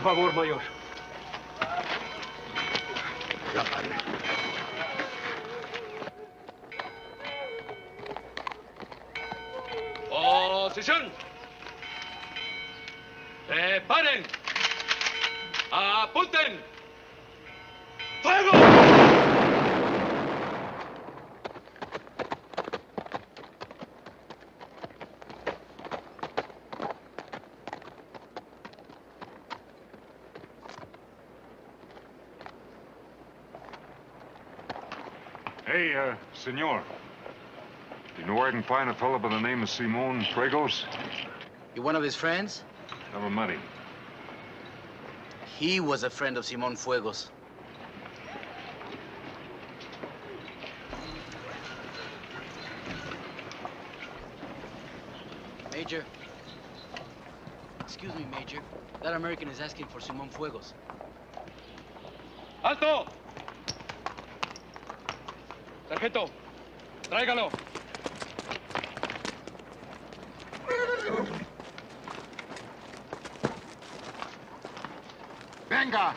Por favor, mayor. Ya, padre. ¡Posición! ¡Preparen! ¡Apunten! ¡Fuego! Hey, senor. You know where I can find a fellow by the name of Simon Fuegos? You one of his friends? Never met him. He was a friend of Simon Fuegos. Major. Excuse me, Major. That American is asking for Simon Fuegos. ¡Alto! Sargento, tráigalo. Venga.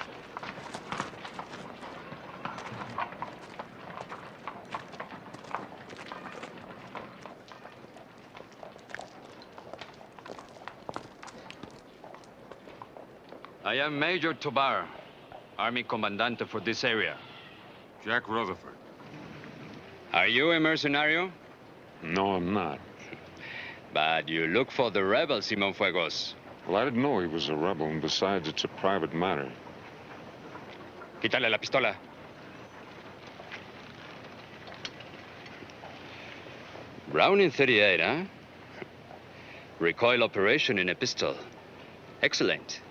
I am Major Tobar, Army Commandante for this area. Jack Rutherford. Are you a mercenario? No, I'm not. But you look for the rebel, Simon Fuegos. Well, I didn't know he was a rebel, and besides, it's a private matter. Quítale la pistola. Browning 38, huh? Recoil operation in a pistol. Excellent.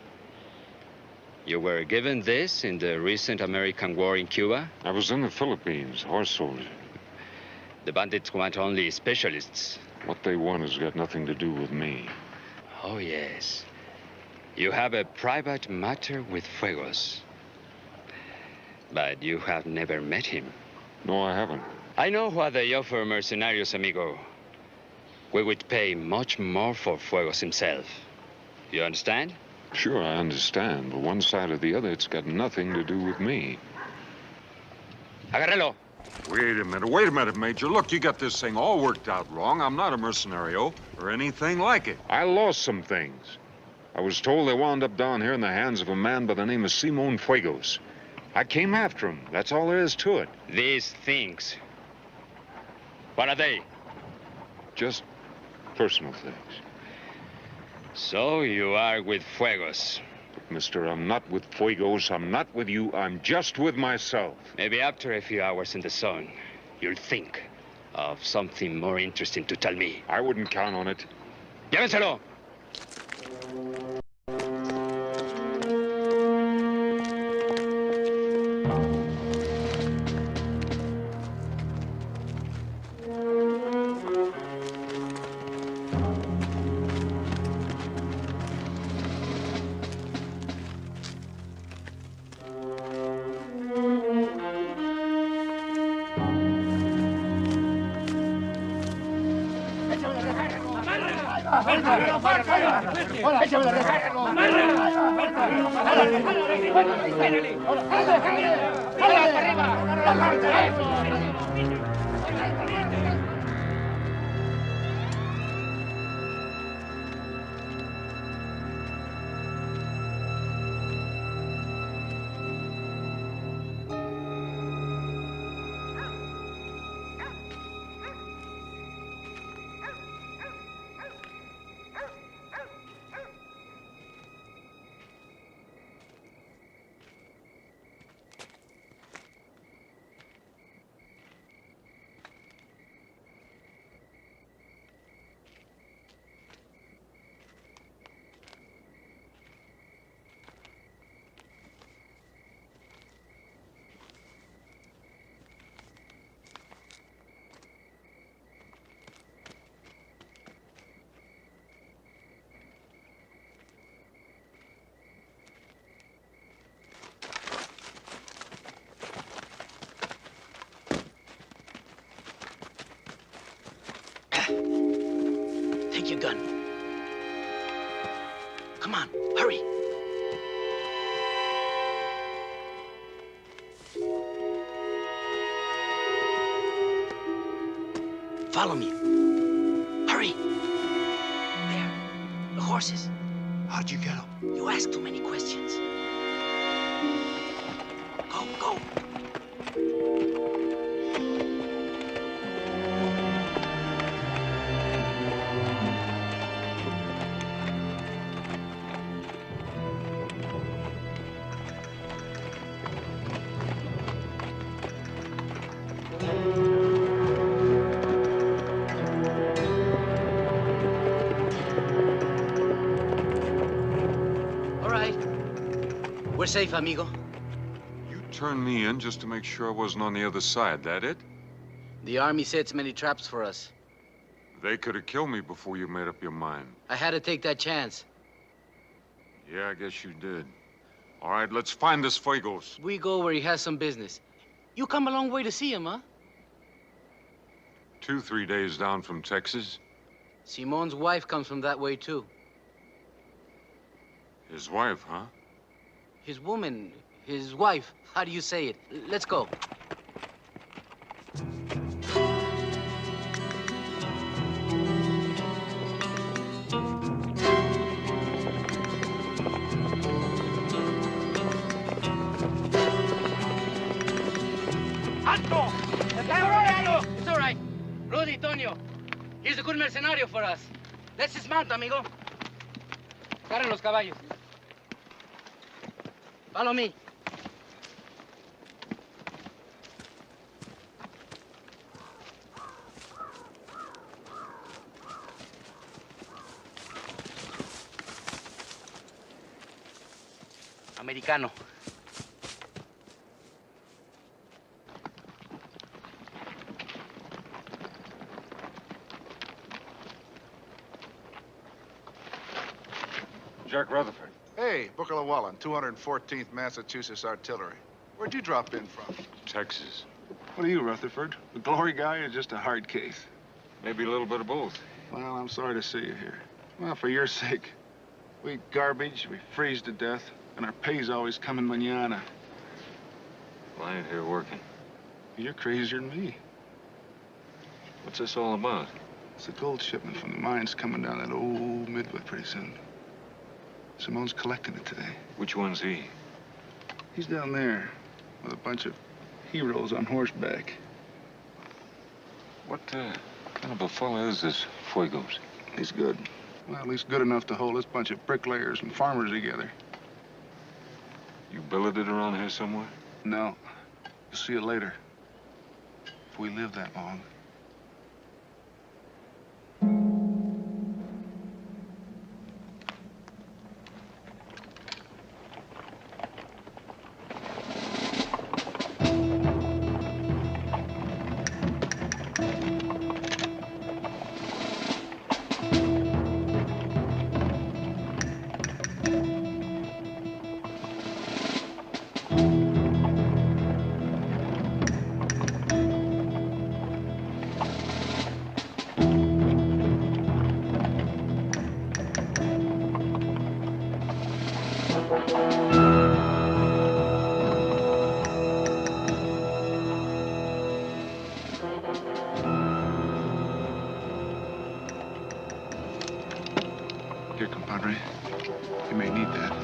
You were given this in the recent American war in Cuba? I was in the Philippines, horse soldier. The bandits want only specialists. What they want has got nothing to do with me. Oh, yes. You have a private matter with Fuegos. But you have never met him. No, I haven't. I know what they offer mercenarios, amigo. We would pay much more for Fuegos himself. You understand? Sure, I understand, but one side or the other, it's got nothing to do with me. Agárralo. Wait a minute, Major. Look, you got this thing all worked out wrong. I'm not a mercenario or anything like it. I lost some things. I was told they wound up down here in the hands of a man by the name of Simon Fuegos. I came after him. That's all there is to it. These things. What are they? Just personal things. So you are with Fuegos. Mister, I'm not with Fuegos. I'm not with you. I'm just with myself. Maybe after a few hours in the sun, you'll think of something more interesting to tell me. I wouldn't count on it. Llévenselo. Take your gun. Come on, hurry. Follow me. Hurry. There. The horses. How'd you get them? You ask too many questions. Go, go. We're safe, amigo. You turned me in just to make sure I wasn't on the other side, that it? The army sets many traps for us. They could have killed me before you made up your mind. I had to take that chance. Yeah, I guess you did. All right, let's find this Fuegos. We go where he has some business. You come a long way to see him, huh? 2-3 days down from Texas. Simon's wife comes from that way, too. His wife, huh? His woman, his wife. How do you say it? Let's go. ¡Alto! It's all right. Rudy, Tonio. He's a good mercenario for us. Let's dismount, amigo. Carren los caballos. Follow me. Americano. Jack Rutherford. Hey, Booker Llewellyn, 214th Massachusetts Artillery. Where'd you drop in from? Texas. What are you, Rutherford? The glory guy or just a hard case? Maybe a little bit of both. Well, I'm sorry to see you here. Well, for your sake. We eat garbage, we freeze to death, and our pay's always coming mañana. Well, I ain't here working. You're crazier than me. What's this all about? It's a gold shipment from the mines coming down that old Midway pretty soon. Simone's collecting it today. Which one's he? He's down there with a bunch of heroes on horseback. What kind of a fella is this Fuegos? He's good. Well, at least good enough to hold this bunch of bricklayers and farmers together. You billeted around here somewhere? No. You'll see it later. If we live that long. Here, compadre. You may need that.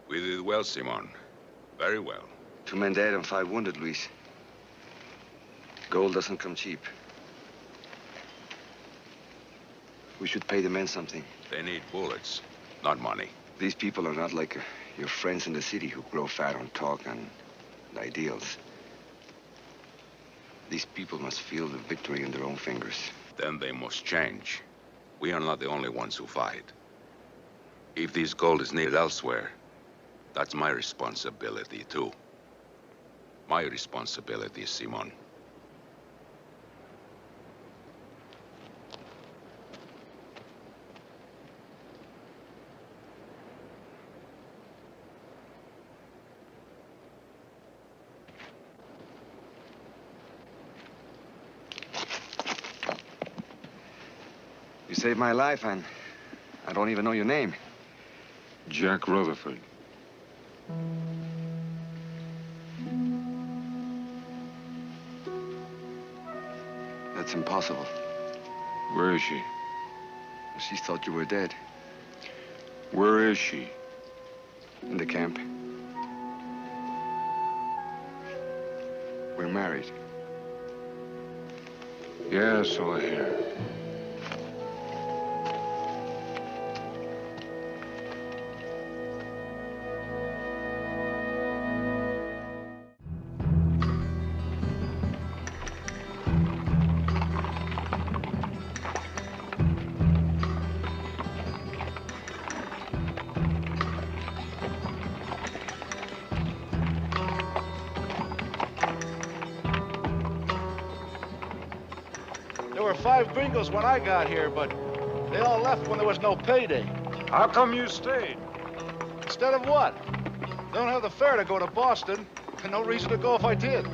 We did well, Simon. Very well. 2 men dead and 5 wounded, Luis. Gold doesn't come cheap. We should pay the men something. They need bullets, not money. These people are not like your friends in the city who grow fat on talk and ideals. These people must feel the victory in their own fingers. Then they must change. We are not the only ones who fight. If this gold is needed elsewhere, that's my responsibility, too. My responsibility, Simon. You saved my life, and I don't even know your name. Jack Rutherford. That's impossible. Where is she? She thought you were dead. Where is she? In the camp. We're married. Yeah, so I hear. There were 5 gringos when I got here, but they all left when there was no payday. How come you stayed? Instead of what? Don't have the fare to go to Boston, and no reason to go if I did.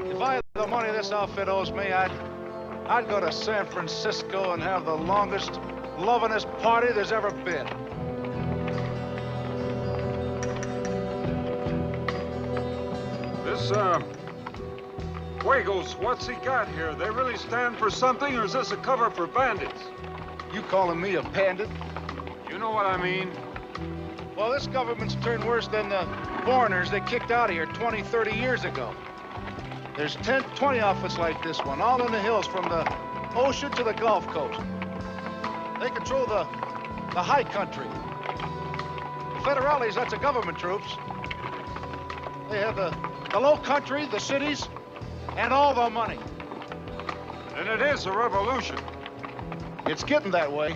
If I had the money this outfit owes me, I'd go to San Francisco and have the longest, lovin'est party there's ever been. This, Fuegos, what's he got here? They really stand for something, or is this a cover for bandits? You calling me a bandit? You know what I mean. Well, this government's turned worse than the foreigners they kicked out of here 20, 30 years ago. There's 10, 20 outfits like this one, all in the hills from the ocean to the Gulf Coast. They control the high country. The federales, that's the government troops. They have the low country, the cities, and all the money. And it is a revolution. It's getting that way.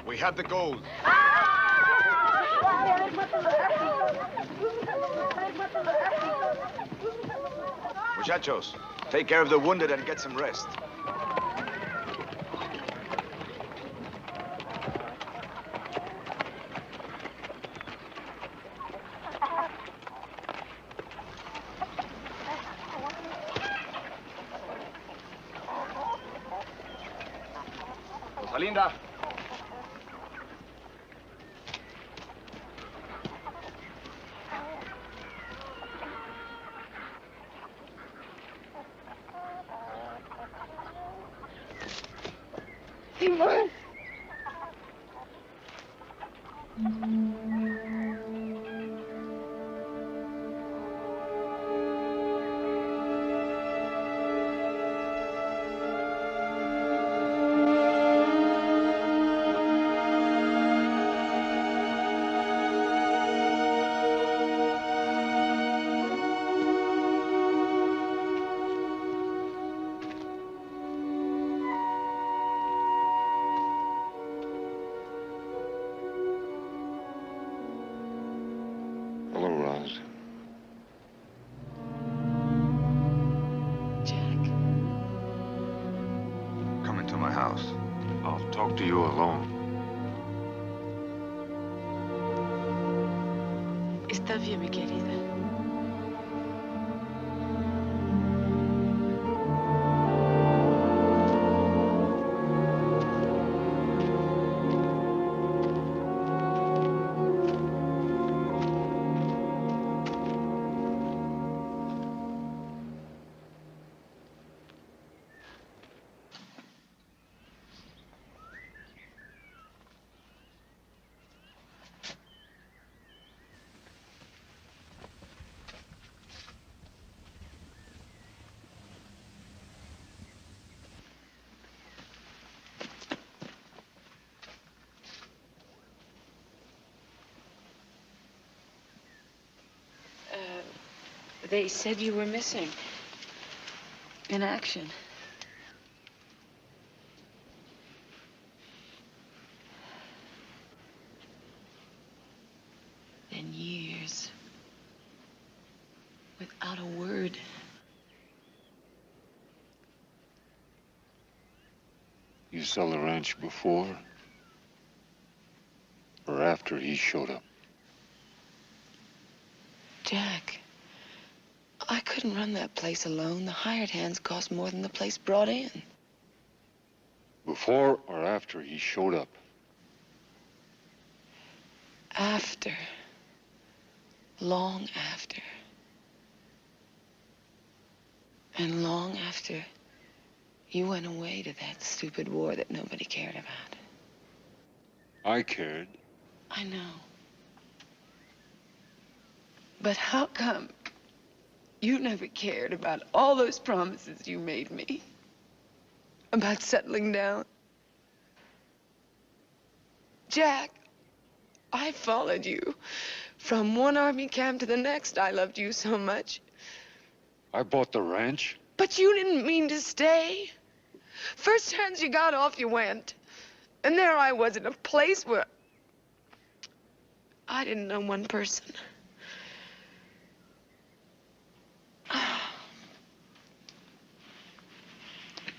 We have the gold. Muchachos, take care of the wounded and get some rest. Rosalinda. Simón. Hello, Roz. Jack. Come into my house. I'll talk to you alone. Está bien, mi querida. They said you were missing in action. And years without a word. You sell the ranch before or after he showed up? Jack, I couldn't run that place alone. The hired hands cost more than the place brought in. Before or after he showed up? After. Long after. And long after you went away to that stupid war that nobody cared about. I cared. I know. But how come you never cared about all those promises you made me? About settling down? Jack, I followed you. From one army camp to the next, I loved you so much. I bought the ranch. But you didn't mean to stay. First hands you got off, you went. And there I was in a place where I didn't know one person.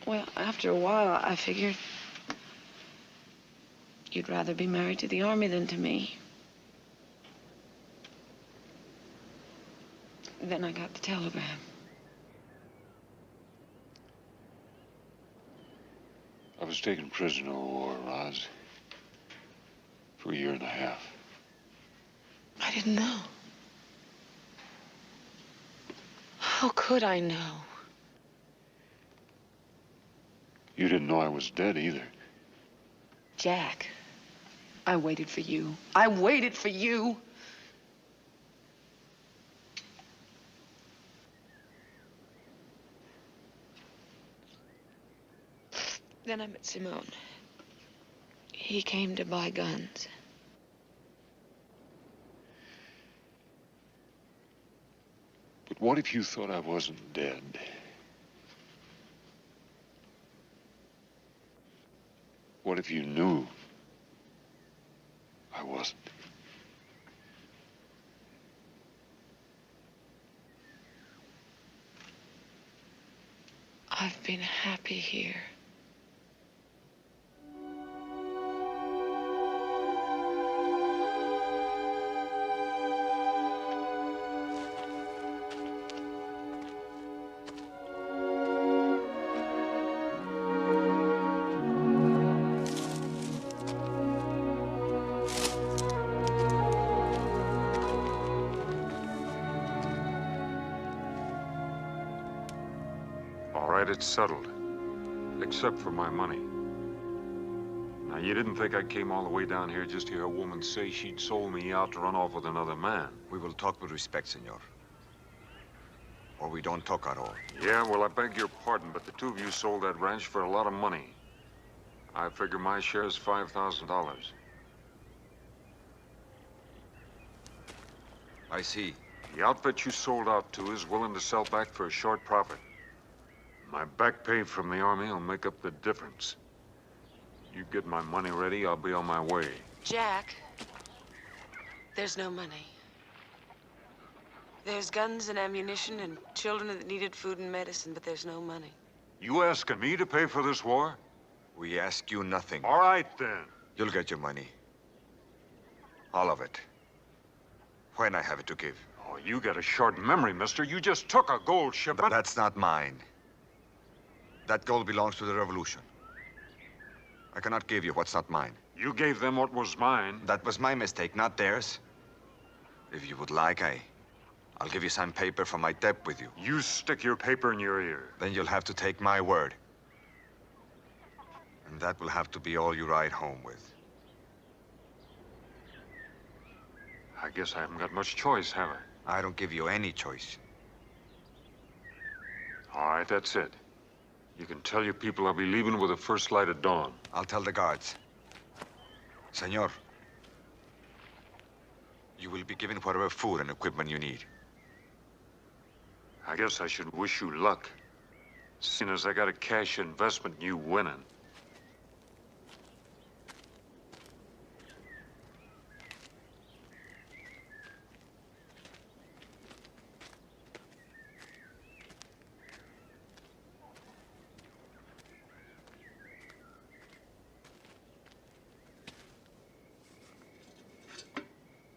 Well, after a while, I figured you'd rather be married to the army than to me. Then I got the telegram. I was taken prisoner of war, Roz, for 1.5 years. I didn't know. How could I know? You didn't know I was dead either. Jack, I waited for you. I waited for you. Then I met Simone. He came to buy guns. But what if you thought I wasn't dead? What if you knew I wasn't? I've been happy here. All right, it's settled. Except for my money. Now, you didn't think I came all the way down here just to hear a woman say she'd sold me out to run off with another man. We will talk with respect, senor. Or we don't talk at all. Yeah, well, I beg your pardon, but the two of you sold that ranch for a lot of money. I figure my share is $5,000. I see. The outfit you sold out to is willing to sell back for a short profit. My back pay from the Army will make up the difference. You get my money ready, I'll be on my way. Jack, there's no money. There's guns and ammunition and children that needed food and medicine, but there's no money. You asking me to pay for this war? We ask you nothing. All right, then. You'll get your money. All of it. When I have it to give. Oh, you got a short memory, mister. You just took a gold shipment. That's not mine. That gold belongs to the revolution. I cannot give you what's not mine. You gave them what was mine. That was my mistake, not theirs. If you would like, I'll give you some paper from my debt with you. You stick your paper in your ear. Then you'll have to take my word. And that will have to be all you ride home with. I guess I haven't got much choice, have I? I don't give you any choice. All right, that's it. You can tell your people I'll be leaving with the first light of dawn. I'll tell the guards. Senor, you will be given whatever food and equipment you need. I guess I should wish you luck, seeing as I got a cash investment in you winning.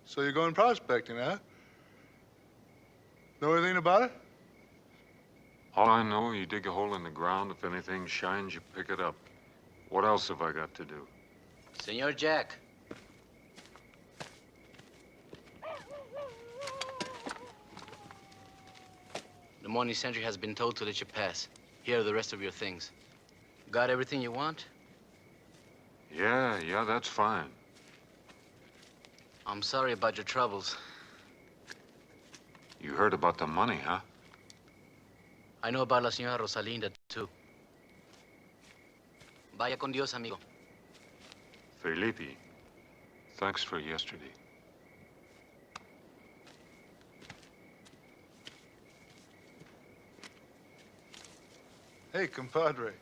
So you're going prospecting, huh? Know anything about it? All I know, you dig a hole in the ground. If anything shines, you pick it up. What else have I got to do? Senor Jack. The morning sentry has been told to let you pass. Here are the rest of your things. Got everything you want? Yeah, that's fine. I'm sorry about your troubles. You heard about the money, huh? I know about La Señora Rosalinda, too. Vaya con Dios, amigo. Felipe, thanks for yesterday. Hey, compadre.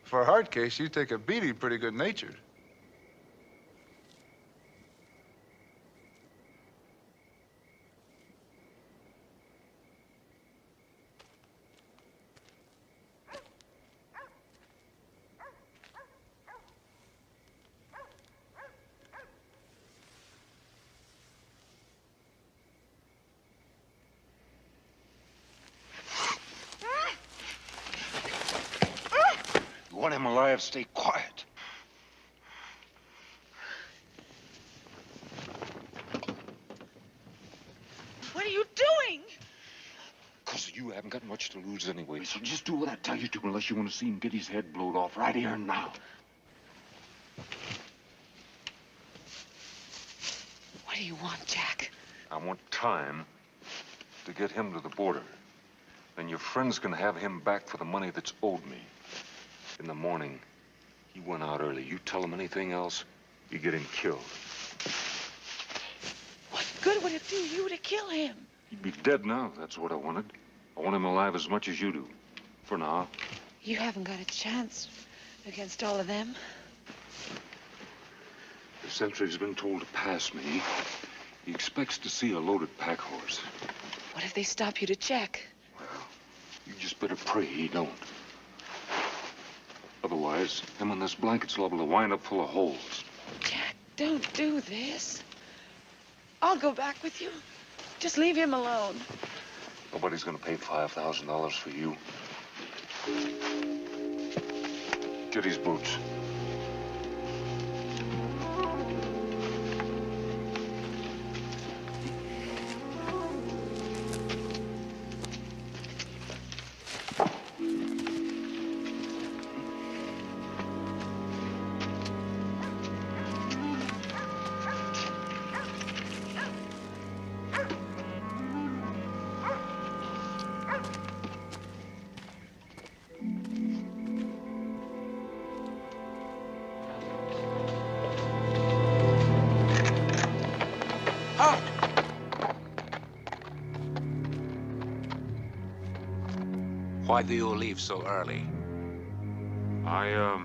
For a hard case, you take a beating pretty good-natured. You want him alive, stay quiet. What are you doing? Because you haven't got much to lose anyway, so just do what I tell you to unless you want to see him get his head blowed off right here and now. What do you want, Jack? I want time to get him to the border. Then your friend's gonna have him back for the money that's owed me. In the morning, he went out early. You tell him anything else, you get him killed. What good would it do you to kill him? He'd be dead now if that's what I wanted. I want him alive as much as you do. For now. You haven't got a chance against all of them. The sentry's been told to pass me. He expects to see a loaded pack horse. What if they stop you to check? Well, you just better pray he don't. Otherwise, him and this blanket's liable to wind up full of holes. Jack, don't do this. I'll go back with you. Just leave him alone. Nobody's gonna pay $5,000 for you. Get his boots. Why do you leave so early? I,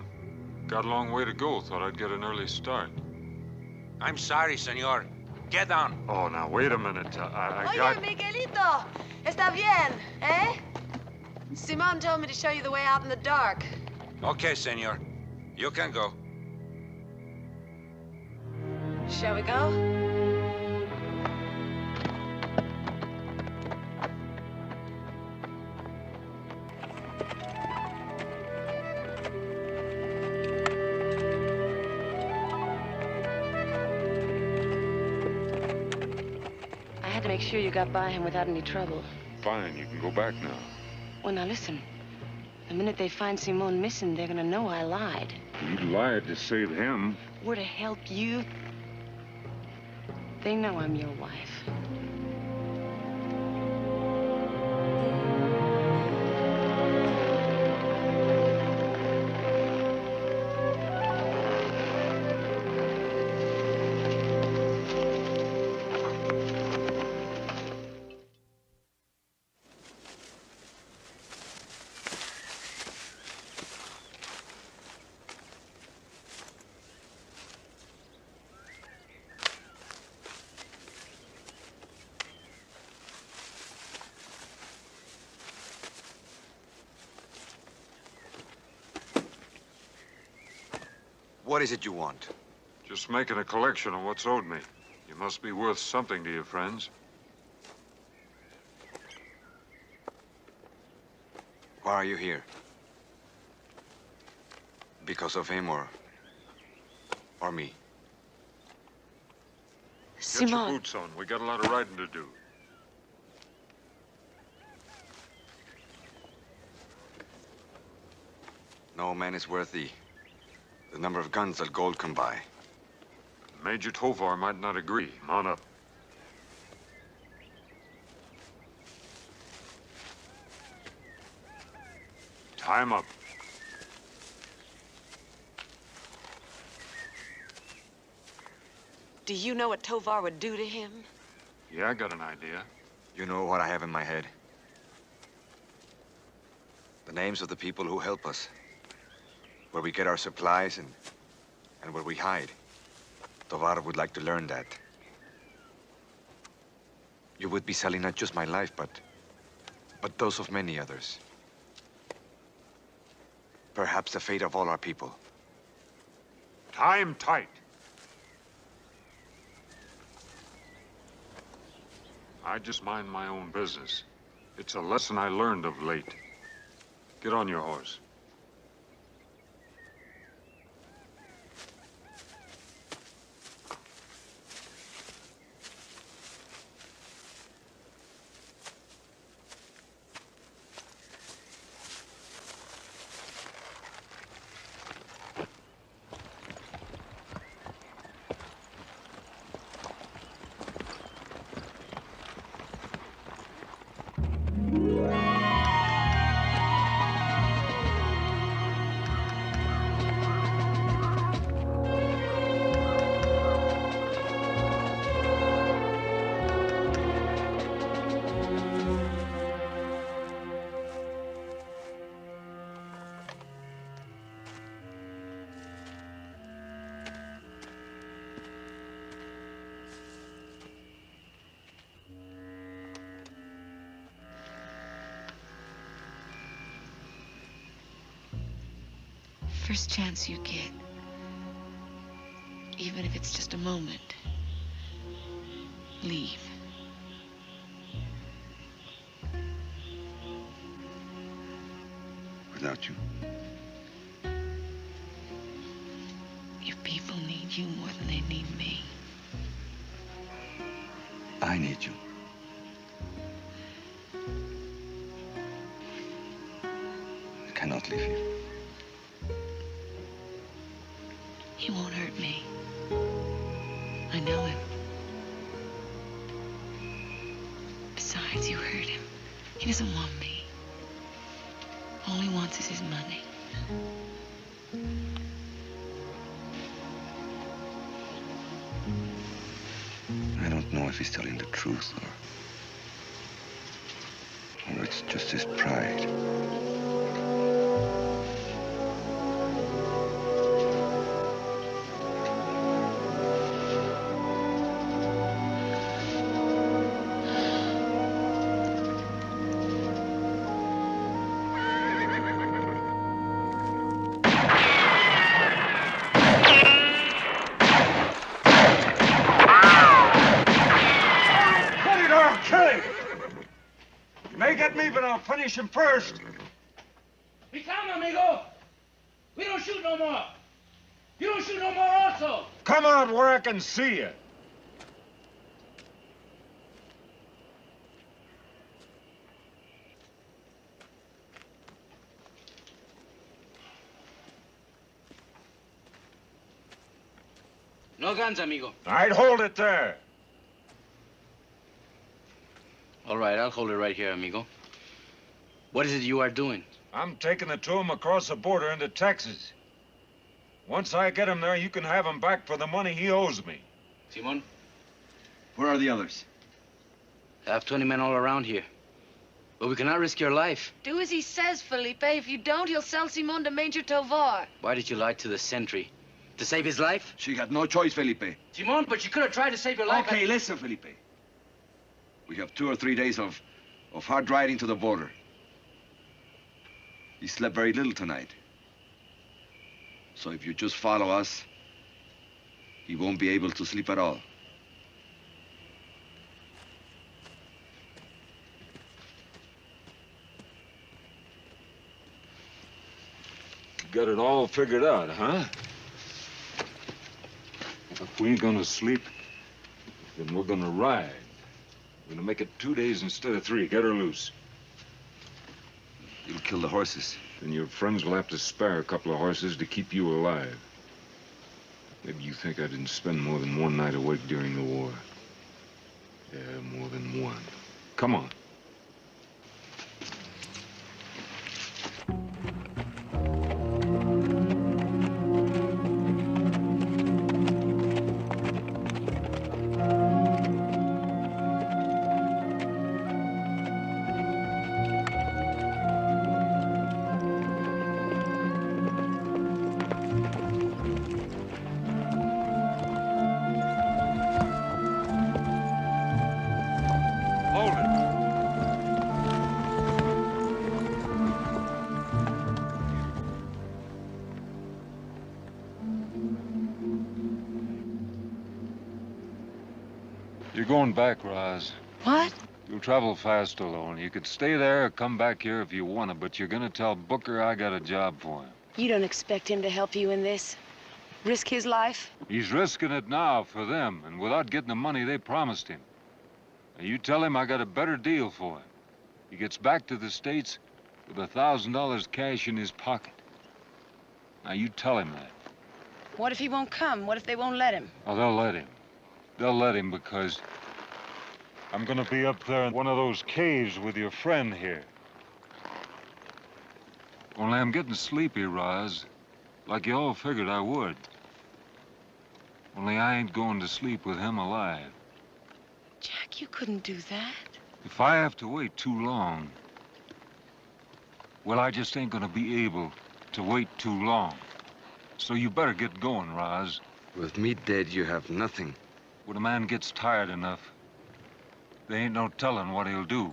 got a long way to go. Thought I'd get an early start. I'm sorry, senor. Get down. Oh, now, wait a minute. I Oye, got... Miguelito, está bien, eh? Simon told me to show you the way out in the dark. Okay, senor. You can go. Shall we go? I had to make sure you got by him without any trouble. Fine, you can go back now. Well, now listen. The minute they find Simon missing, they're gonna know I lied. You lied to save him. We're to help you. They know I'm your wife. What is it you want? Just making a collection of what's owed me. You must be worth something to your friends. Why are you here? Because of him or me? Get your boots on. We got a lot of riding to do. No man is worth the number of guns that gold can buy. Major Tovar might not agree. Come on up. Tie him up. Do you know what Tovar would do to him? Yeah, I got an idea. You know what I have in my head? The names of the people who help us. Where we get our supplies and where we hide. Tovar would like to learn that. You would be selling not just my life, but those of many others. Perhaps the fate of all our people. Tie him tight. I just mind my own business. It's a lesson I learned of late. Get on your horse. First chance you get, even if it's just a moment, leave. Without you? Your people need you more than they need me. I need you. I cannot leave you. He won't hurt me. I know him. Besides, you hurt him. He doesn't want me. All he wants is his money. I don't know if he's telling the truth or it's just his pride. station first. We come, amigo. We don't shoot no more. You don't shoot no more also. Come out where I can see you. No guns, amigo. I'd hold it there. All right, I'll hold it right here, amigo. What is it you are doing? I'm taking it to him across the border into Texas. Once I get him there, you can have him back for the money he owes me. Simon? Where are the others? I have 20 men all around here. But we cannot risk your life. Do as he says, Felipe. If you don't, he'll sell Simon to Major Tovar. Why did you lie to the sentry? To save his life? She got no choice, Felipe. Simon, but you could have tried to save your life. Okay, listen, Felipe. We have 2 or 3 days of hard riding to the border. He slept very little tonight. So if you just follow us, he won't be able to sleep at all. Got it all figured out, huh? If we ain't gonna sleep, then we're gonna ride. We're gonna make it 2 days instead of 3. Get her loose. You'll kill the horses. Then your friends will have to spare a couple of horses to keep you alive. Maybe you think I didn't spend more than 1 night awake during the war. Yeah, more than 1. Come on. You're going back, Roz. What? You'll travel fast alone. You could stay there or come back here if you want to, but you're gonna tell Booker I got a job for him. You don't expect him to help you in this? Risk his life? He's risking it now for them, and without getting the money they promised him. Now, you tell him I got a better deal for him. He gets back to the States with $1,000 cash in his pocket. Now, you tell him that. What if he won't come? What if they won't let him? Oh, they'll let him. They'll let him because I'm gonna be up there in one of those caves with your friend here. Only I'm getting sleepy, Roz, like you all figured I would. Only I ain't going to sleep with him alive. Jack, you couldn't do that. If I have to wait too long, well, I just ain't gonna be able to wait too long. So you better get going, Roz. With me dead, you have nothing. When a man gets tired enough, there ain't no telling what he'll do.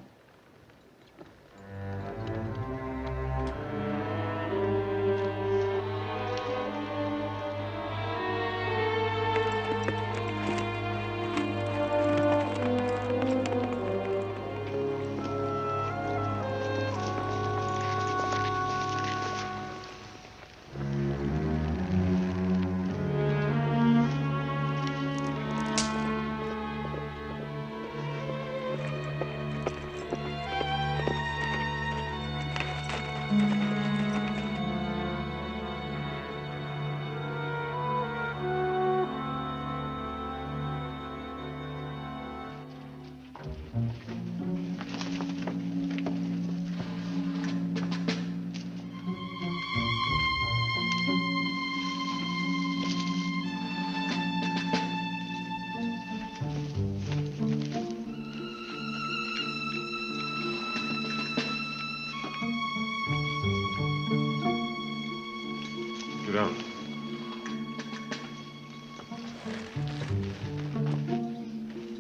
Down.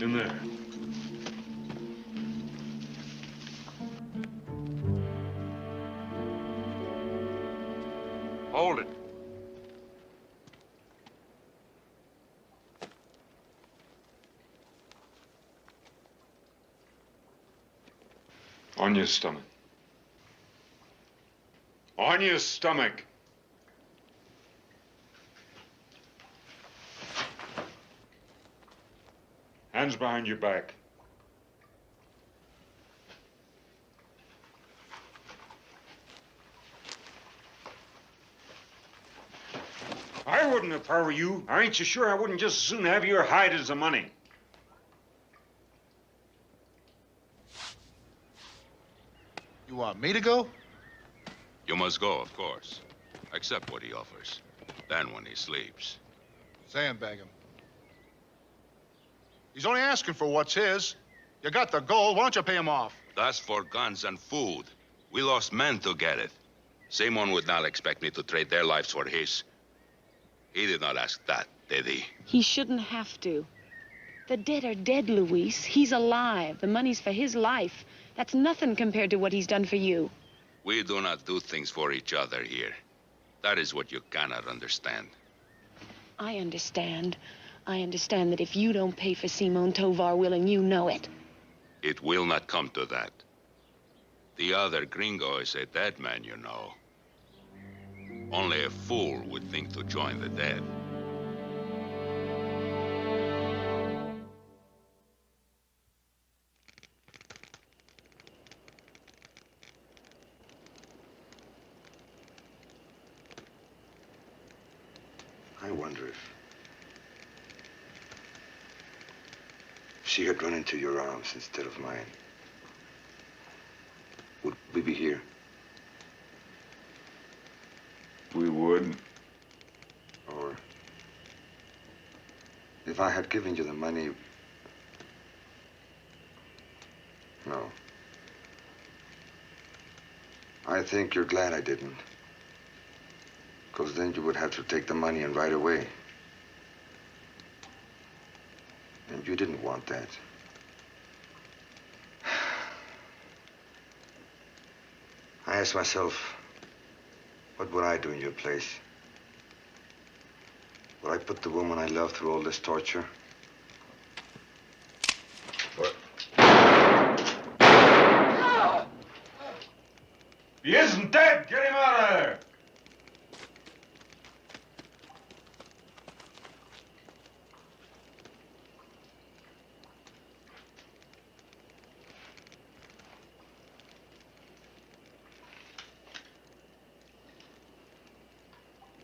In there. Hold it. On your stomach. On your stomach. Hands behind your back. I wouldn't if I were you. Aren't you sure I wouldn't just as soon have your hide as the money? You want me to go? You must go, of course. Accept what he offers. Then when he sleeps. Sandbag him. He's only asking for what's his. You got the gold, why don't you pay him off? That's for guns and food. We lost men to get it. Simon would not expect me to trade their lives for his. He did not ask that, did he? He shouldn't have to. The dead are dead, Luis. He's alive. The money's for his life. That's nothing compared to what he's done for you. We do not do things for each other here. That is what you cannot understand. I understand. I understand that if you don't pay for Simon, Tovar will, and you know it. It will not come to that. The other gringo is a dead man, you know. Only a fool would think to join the dead. I wonder if she had run into your arms instead of mine. Would we be here? We would. Or if I had given you the money... No. I think you're glad I didn't. Because then you would have to take the money and ride away. And you didn't want that. I asked myself, what would I do in your place? Would I put the woman I love through all this torture? What? He isn't dead! Get him out of there!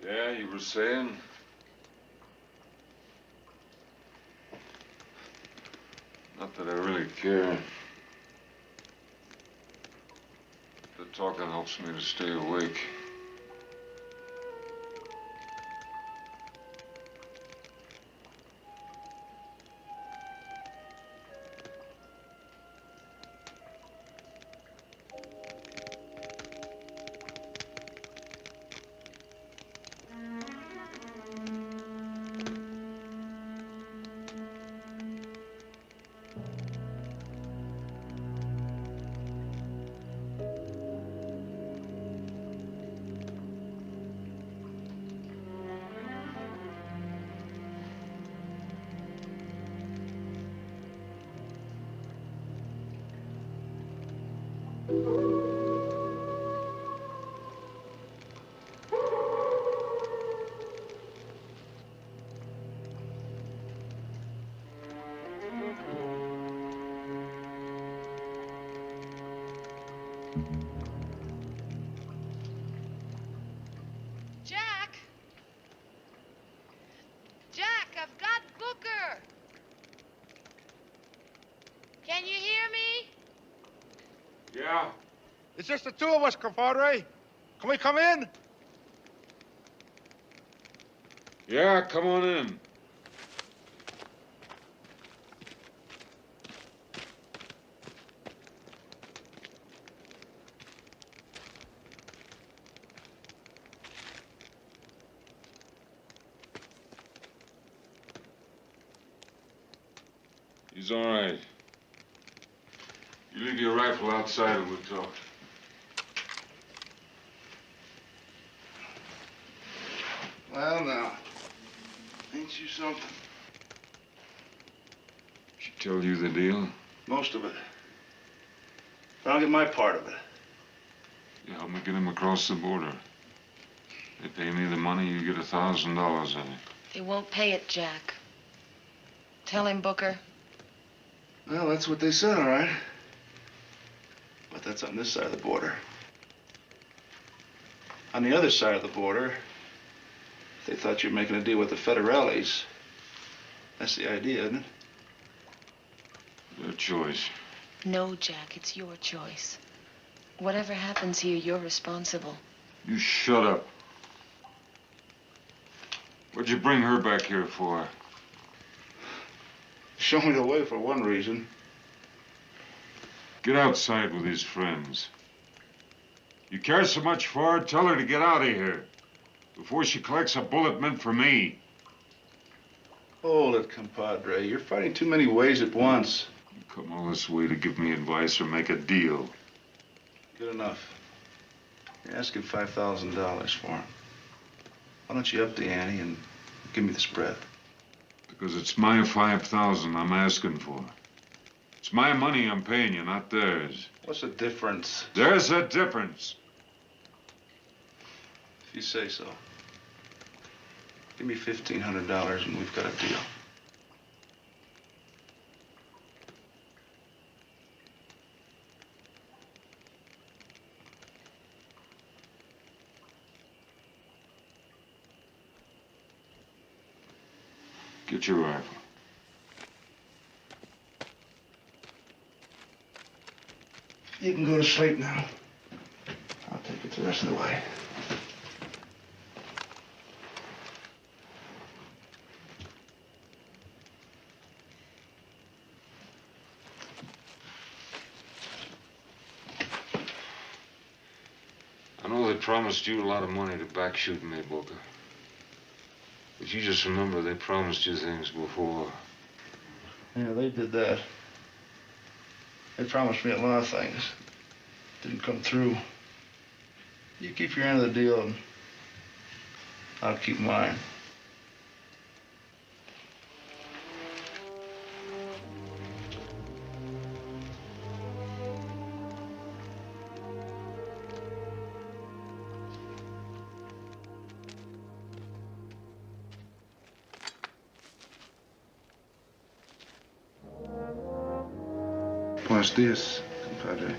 Yeah, you were saying? Not that I really care. The talking helps me to stay awake. Jack! Jack, I've got Booker! Can you hear me? Yeah? It's just the two of us, compadre. Can we come in? Yeah, come on in. He's all right. You leave your rifle outside and we'll talk. Well, now, ain't you something? She tell you the deal? Most of it. I don't get my part of it. You help me get him across the border. They pay me the money, you get $1,000 of it. They won't pay it, Jack. Tell him, Booker. Well, that's what they said, all right. But that's on this side of the border. On the other side of the border, they thought you were making a deal with the Federales. That's the idea, isn't it? Their choice. No, Jack, it's your choice. Whatever happens here, you're responsible. You shut up. What'd you bring her back here for? Show me the way for one reason. Get outside with his friends. You care so much for her, tell her to get out of here before she collects a bullet meant for me. Hold it, compadre. You're fighting too many ways at once. You come all this way to give me advice or make a deal. Good enough. You're asking $5,000 for him. Why don't you up the ante and give me the spread? Because it's my 5,000 I'm asking for. It's my money I'm paying you, not theirs. What's the difference? There's a difference. If you say so. Give me $1,500 and we've got a deal. Get your rifle. You can go to sleep now. I'll take it the rest of the way. I know they promised you a lot of money to back shooting me, Booker. But you just remember they promised you things before. Yeah, they did that. They promised me a lot of things. Didn't come through. You keep your end of the deal and I'll keep mine. Buenos dias, compadre.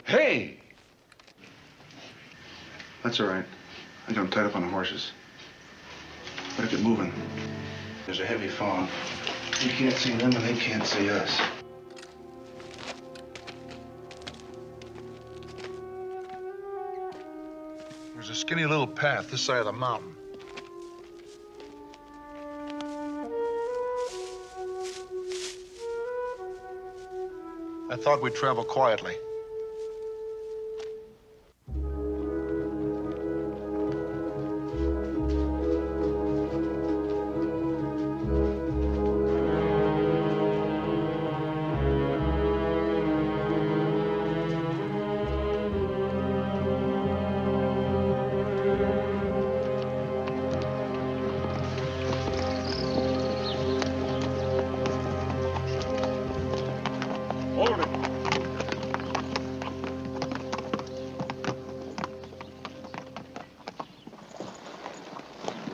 Hey! That's all right. I got them tied up on the horses. Better get moving. There's a heavy fog. We can't see them and they can't see us. There's a skinny little path this side of the mountain. I thought we'd travel quietly.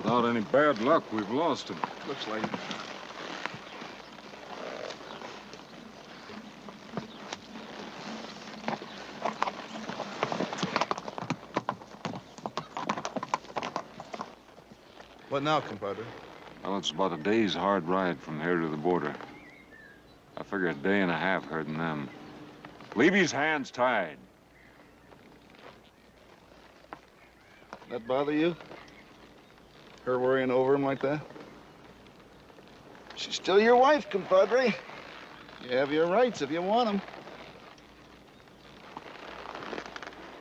Without any bad luck, we've lost him. Looks like it. What now, compadre? Well, it's about a day's hard ride from here to the border. I figure a day and a half herding them. Leave his hands tied. That bother you? Her worrying over him like that? She's still your wife, compadre. You have your rights if you want them.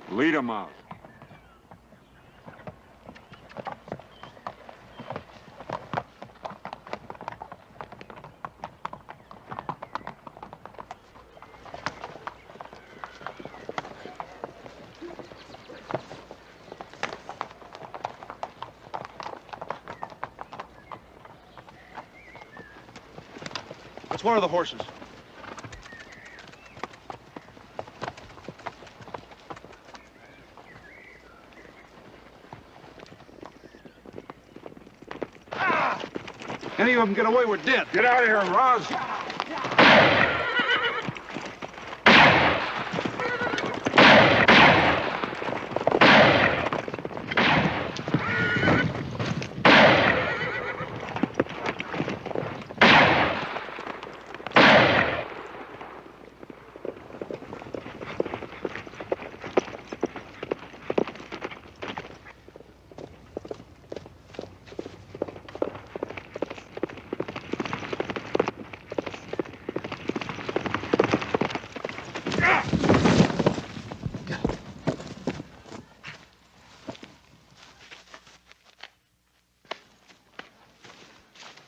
Lead him out. It's one of the horses. Any of them get away, we're dead. Get out of here, Roz.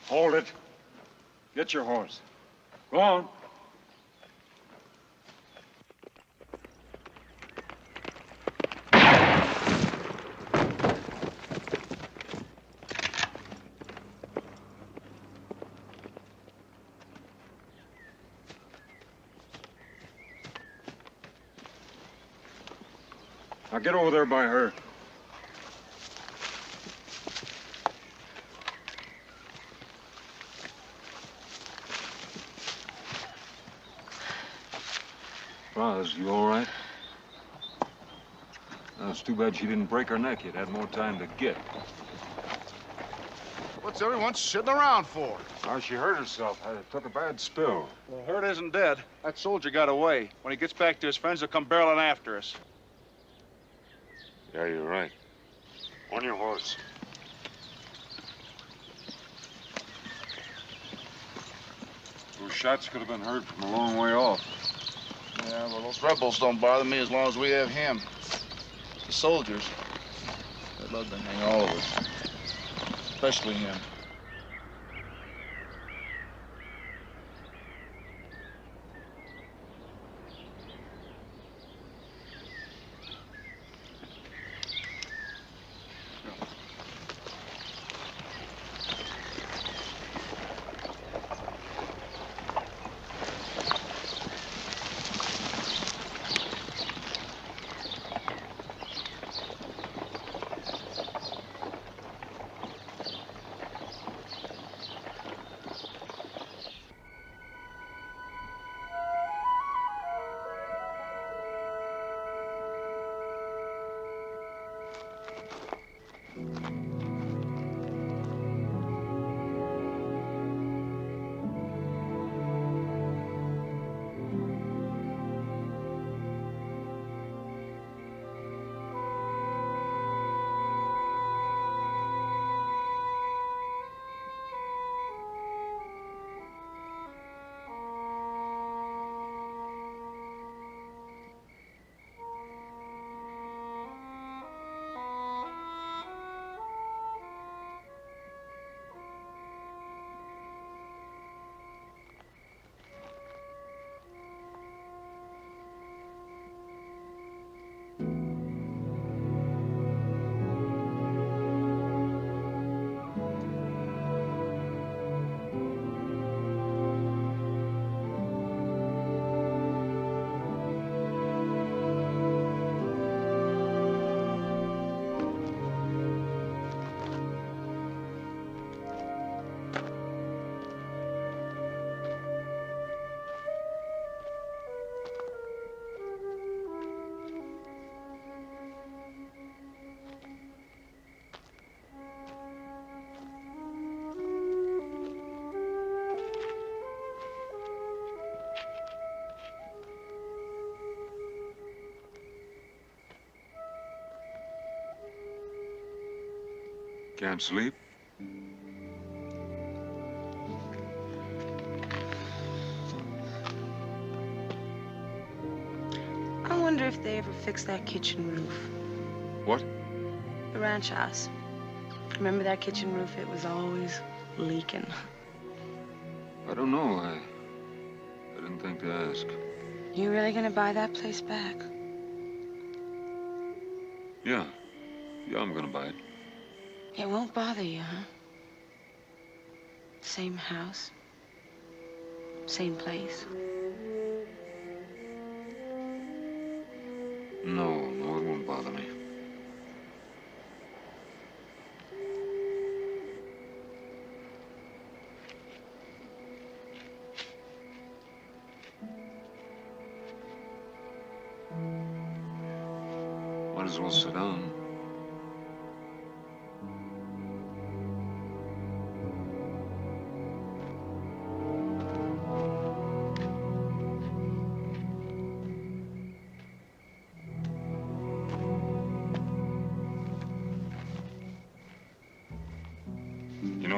Hold it. Get your horse. Go on. Now get over there by her. Roz, you all right? Oh, it's too bad she didn't break her neck. You'd had more time to get. What's everyone sitting around for? Oh, she hurt herself. Took a bad spill. Well, Hurt isn't dead. That soldier got away. When he gets back to his friends, they'll come barreling after us. Yeah, you're right. On your horse. Those shots could have been heard from a long way off. Yeah, well, those rebels don't bother me as long as we have him. The soldiers, they'd love to hang all of us, especially him. Can't sleep? I wonder if they ever fixed that kitchen roof. What? The ranch house. Remember that kitchen roof? It was always leaking. I don't know. I didn't think to ask. You really gonna buy that place back? Yeah. Yeah, I'm gonna buy it. It won't bother you, huh? Same house. Same place? No, it won't bother me. Might as well sit down.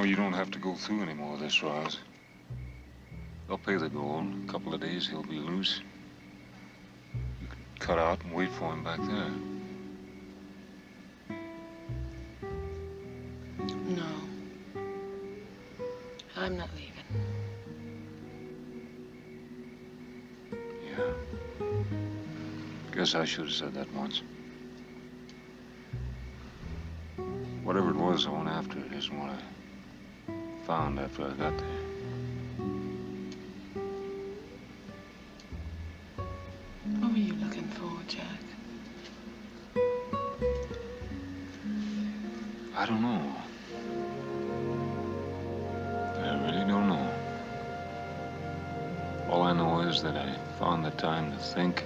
You don't have to go through any more of this, Roz. They'll pay the gold. In a couple of days, he'll be loose. You can cut out and wait for him back there. No. I'm not leaving. Yeah. Guess I should have said that once. Whatever it was, I went after it isn't what I found after I got there. What were you looking for, Jack? I don't know. I really don't know. All I know is that I found the time to think,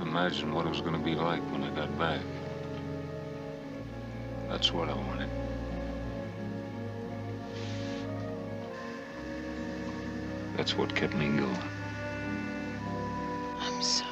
imagine what it was going to be like when I got back. That's what I wanted. That's what kept me going. I'm sorry.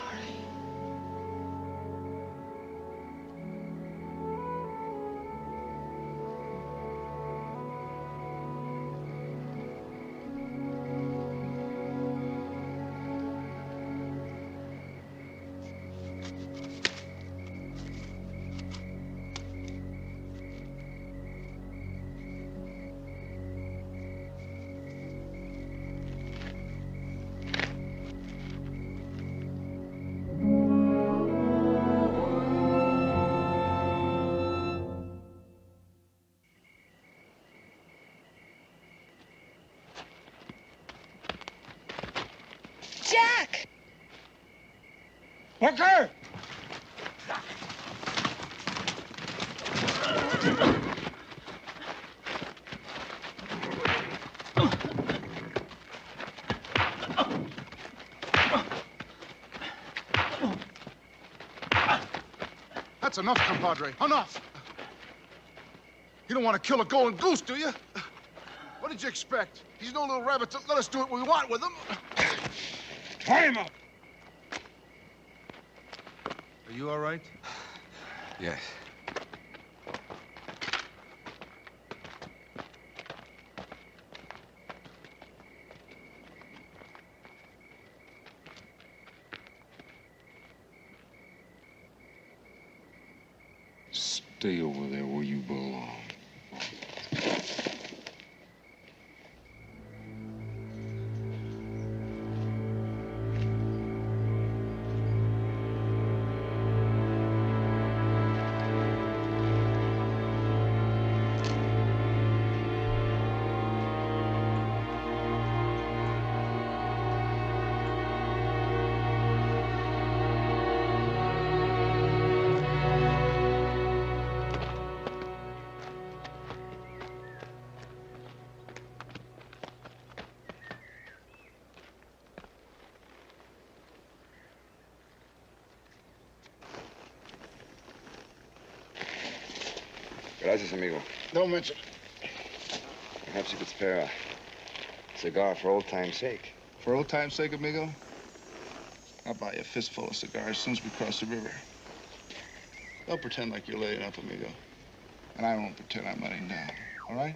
Jack! Qualquer! That's enough, compadre. Enough! You don't want to kill a golden goose, do you? What did you expect? He's no little rabbit to let us do what we want with him. Tie him up! Are you all right? Yes. Stay over there where you belong. Gracias, amigo. Don't mention. Perhaps you could spare a cigar for old time's sake. For old time's sake, amigo, I'll buy you a fistful of cigars as soon as we cross the river. Don't pretend like you're laying up, amigo. And I won't pretend I'm letting down, all right?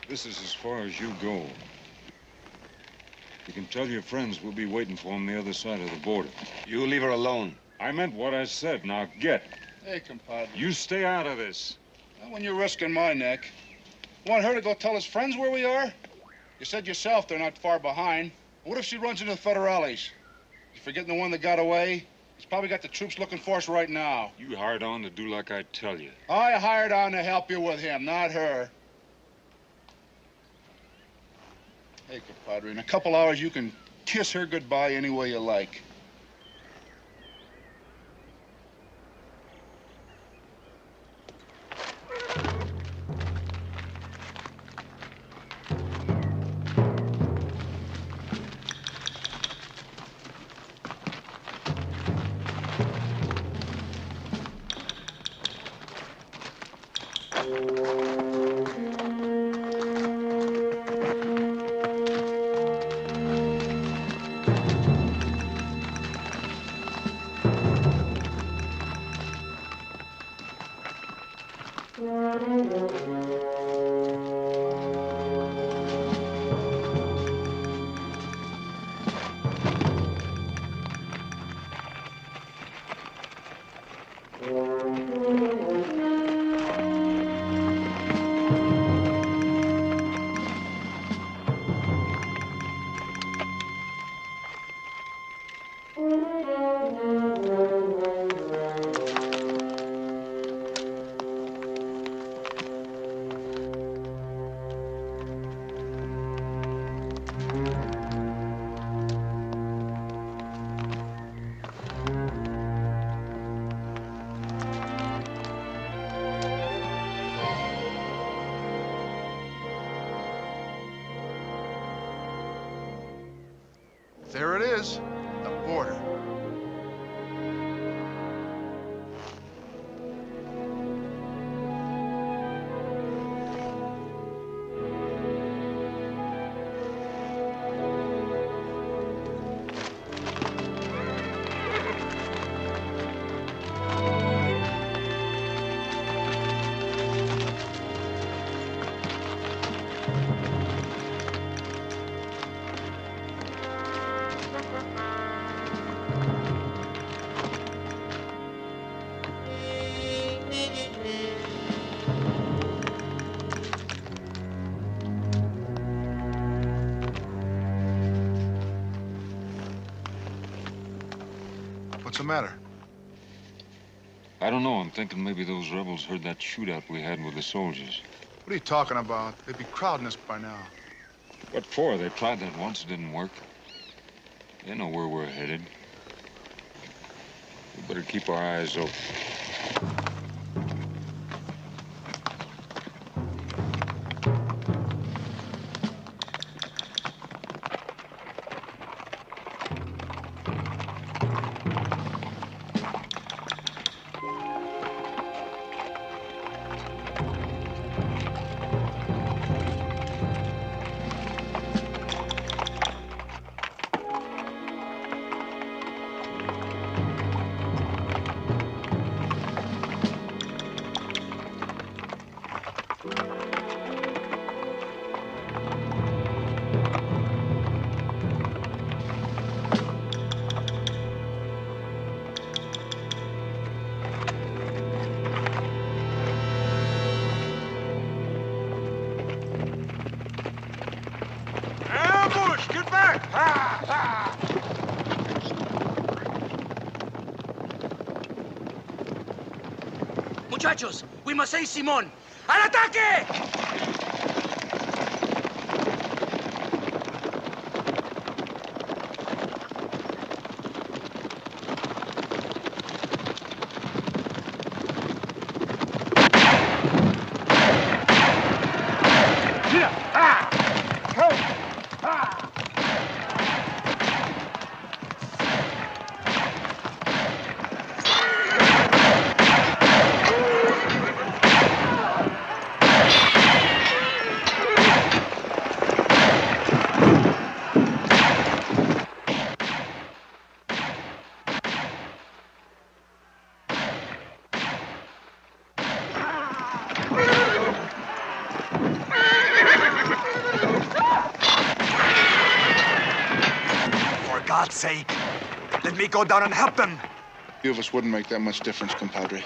This is as far as you go. You can tell your friends we'll be waiting for them the other side of the border. You leave her alone. I meant what I said. Now get. Hey, compadre. You stay out of this. Not when you're risking my neck. Want her to go tell his friends where we are? You said yourself they're not far behind. What if she runs into the Federales? You forgetting the one that got away? He's probably got the troops looking for us right now. You hired on to do like I tell you. I hired on to help you with him, not her. Hey, compadre, in a couple hours you can kiss her goodbye any way you like. There it is, the border. What's the matter? I don't know. I'm thinking maybe those rebels heard that shootout we had with the soldiers. What are you talking about? They'd be crowding us by now. What for? They tried that once. It didn't work. They know where we're headed. We better keep our eyes open. Muchachos, we must save Simón. ¡Al ataque! God's sake, let me go down and help them. Few of us wouldn't make that much difference, compadre.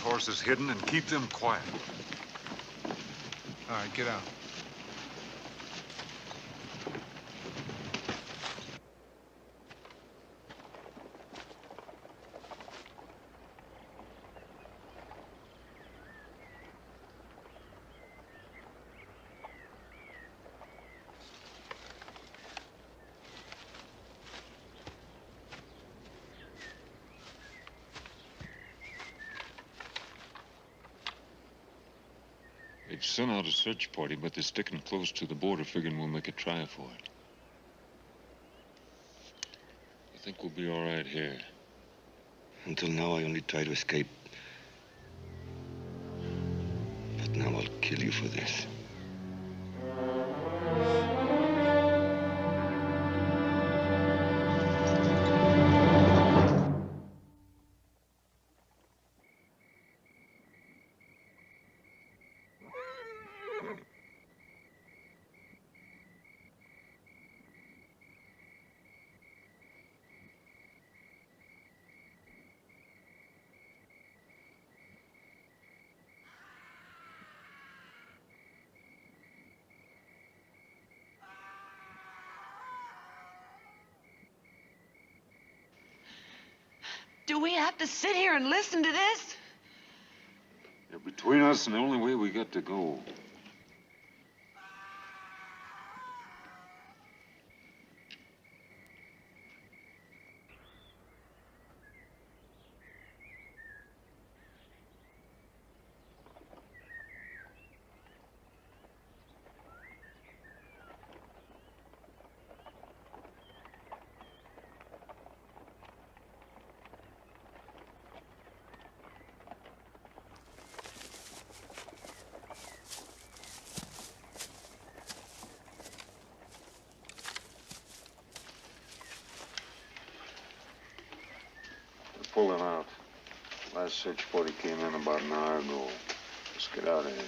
horses hidden and keep them quiet. All right, get out. They've sent out a search party, but they're sticking close to the border, figuring we'll make a try for it. I think we'll be all right here. Until now, I only tried to escape. But now I'll kill you for this. Do we have to sit here and listen to this? They're between us and the only way we got to go. Pulling out. Last search party came in about an hour ago. Let's get out of here.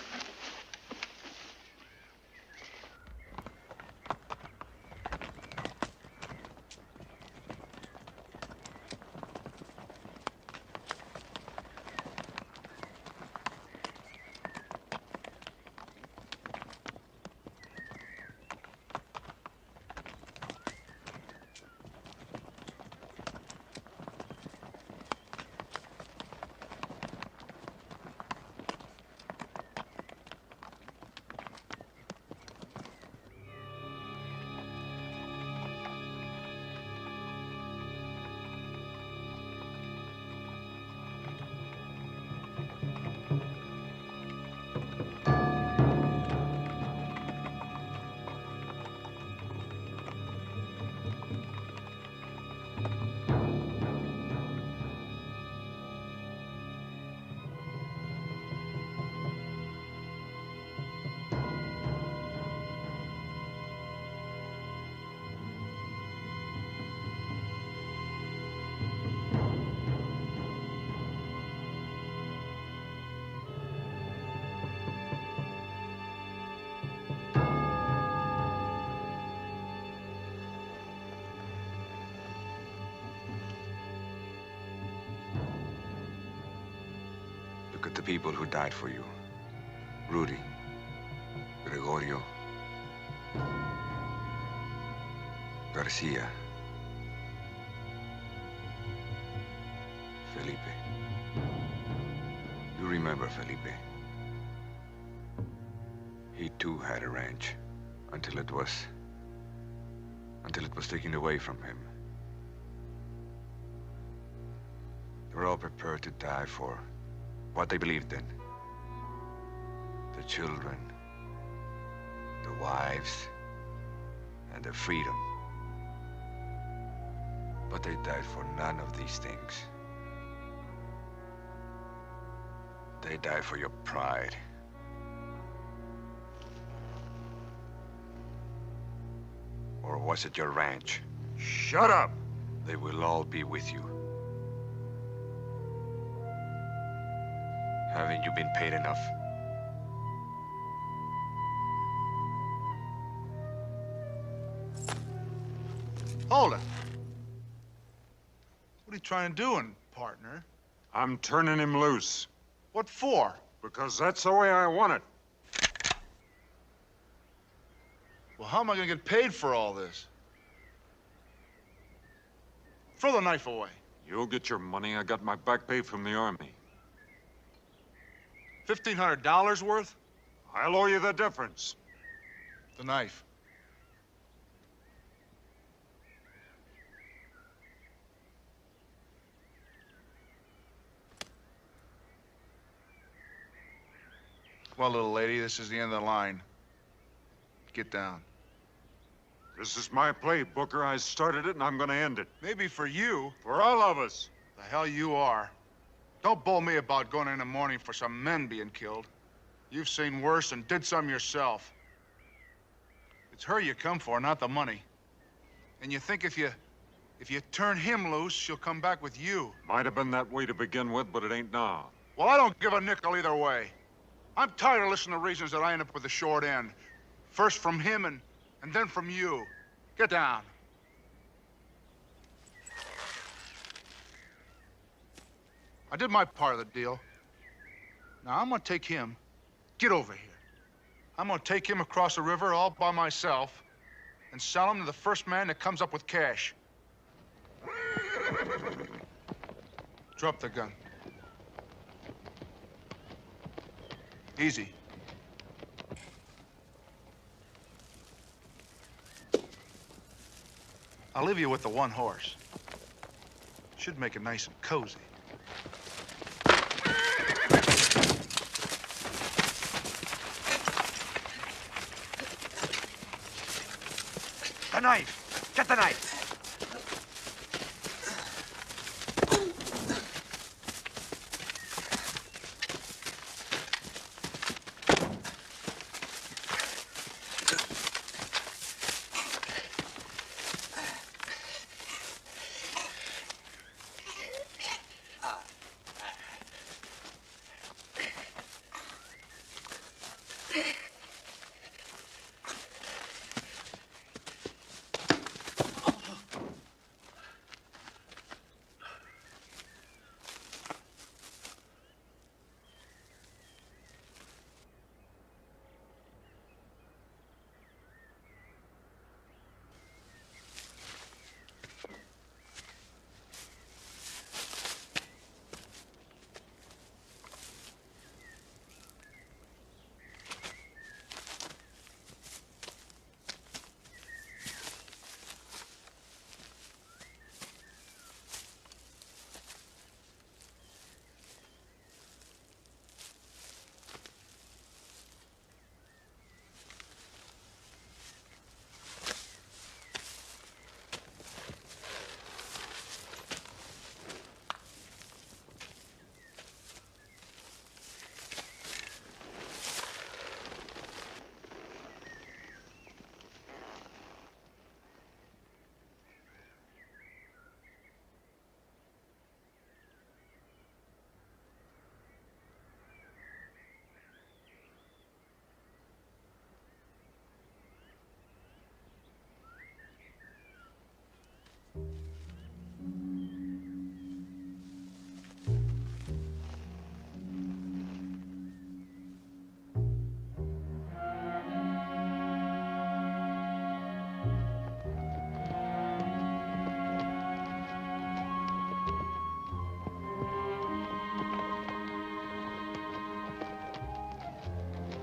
Look at the people who died for you. Rudy, Gregorio, Garcia, Felipe. You remember Felipe. He too had a ranch until it was taken away from him. They were all prepared to die for what they believed in. The children, the wives, and their freedom. But they died for none of these things. They died for your pride. Or was it your ranch? Shut up! They will all be with you. Haven't you been paid enough? Hold it. What are you trying to do, partner? I'm turning him loose. What for? Because that's the way I want it. Well, how am I gonna get paid for all this? Throw the knife away. You'll get your money. I got my back pay from the Army. $1,500 worth? I'll owe you the difference. The knife. Well, little lady, this is the end of the line. Get down. This is my play, Booker. I started it, and I'm gonna end it. Maybe for you. For all of us. The hell you are. Don't bull me about going in the morning for some men being killed. You've seen worse and did some yourself. It's her you come for, not the money. And you think if you turn him loose, she'll come back with you. Might have been that way to begin with, but it ain't now. Well, I don't give a nickel either way. I'm tired of listening to reasons that I end up with the short end. First from him and then from you. Get down. I did my part of the deal. Now I'm gonna take him. Get over here. I'm gonna take him across the river all by myself and sell him to the first man that comes up with cash. Drop the gun. Easy. I'll leave you with the one horse. Should make it nice and cozy. The knife! Get the knife!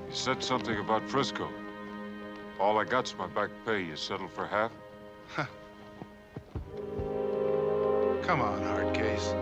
You said something about Frisco. All I got's my back pay. You settle for half? Come on, hard case.